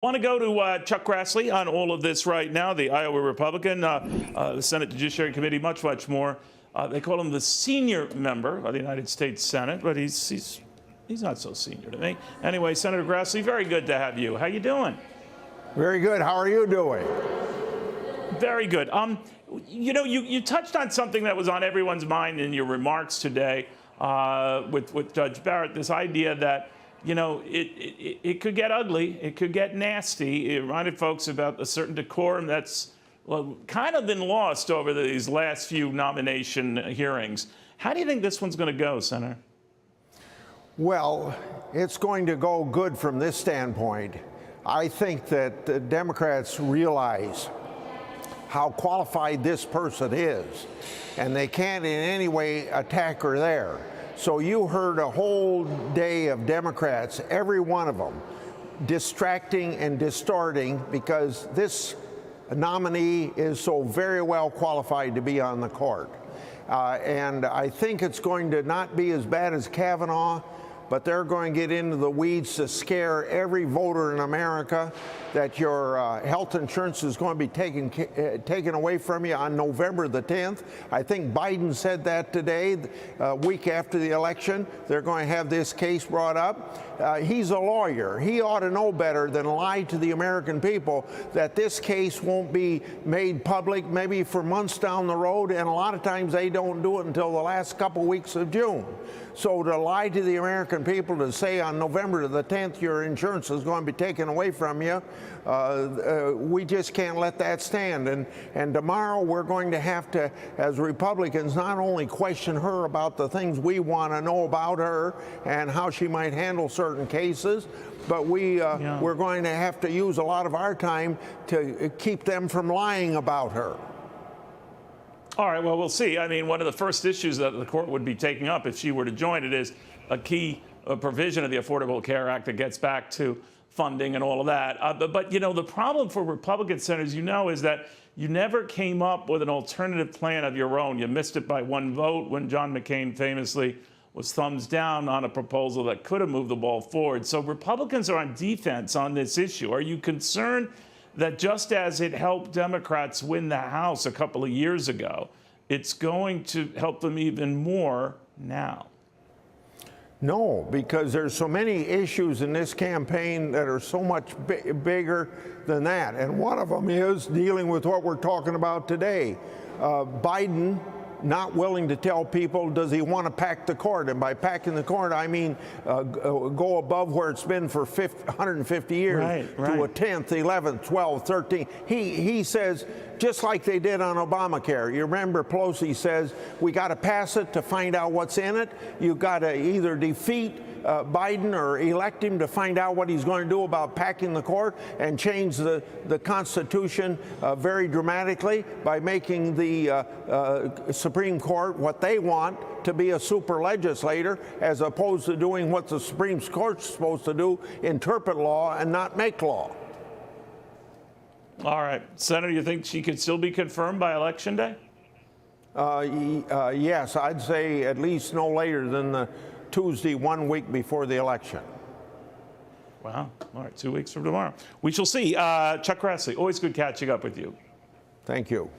Want to go to Chuck Grassley on all of this right now, the Iowa Republican, the Senate Judiciary Committee, much more. They call him the senior member of the United States Senate, but he's not so senior to me. Anyway, Senator Grassley, very good to have you. How you doing? Very good. How are you doing? Very good. You know, you touched on something that was on everyone's mind in your remarks today with Judge Barrett, this idea that, you know, it could get ugly, it could get nasty. It reminded folks about a certain decorum that's kind of been lost over these last few nomination hearings. How do you think this one's going to go, Senator? Well, it's going to go good from this standpoint. I think that the Democrats realize how qualified this person is, and they can't in any way attack her there. So you heard a whole day of Democrats, every one of them, distracting and distorting because this nominee is so very well qualified to be on the court. And I think it's going to not be as bad as Kavanaugh, but they're going to get into the weeds to scare every voter in America that your health insurance is going to be taken away from you on November the 10th. I think Biden said that today, a week after the election. They're going to have this case brought up. He's a lawyer. He ought to know better than lie to the American people that this case won't be made public maybe for months down the road, and a lot of times they don't do it until the last couple weeks of June. So to lie to the American people, to say on November the 10th your insurance is going to be taken away from you, we just can't let that stand. And tomorrow we're going to have to, as Republicans, not only question her about the things we want to know about her and how she might handle certain cases, but we're going to have to use a lot of our time to keep them from lying about her. All right, well, we'll see. I mean, one of the first issues that the court would be taking up if she were to join it is a key provision of the Affordable Care Act that gets back to funding and all of that. But, you know, the problem for Republican senators, you know, is that you never came up with an alternative plan of your own. You missed it by one vote when John McCain famously was thumbs down on a proposal that could have moved the ball forward. So Republicans are on defense on this issue. Are you concerned that just as it helped Democrats win the House a couple of years ago, it's going to help them even more now? No, because there's so many issues in this campaign that are so much bigger than that. And one of them is dealing with what we're talking about today. Biden not willing to tell people, does he want to pack the court? And by packing the court, I mean go above where it's been for 150 years to a 10th, 11th, 12th, 13th. He says, just like they did on Obamacare. You remember Pelosi says, we got to pass it to find out what's in it. You've got to either defeat Biden or elect him to find out what he's going to do about packing the court and change the Constitution very dramatically by making the Supreme Court what they want, to be a super legislator, as opposed to doing what the Supreme Court's supposed to do, interpret law and not make law. All right. Senator, you think she could still be confirmed by Election Day? Yes, I'd say at least no later than the Tuesday, 1 week before the election. Wow. All right, 2 weeks from tomorrow. We shall see. Chuck Grassley, always good catching up with you. Thank you.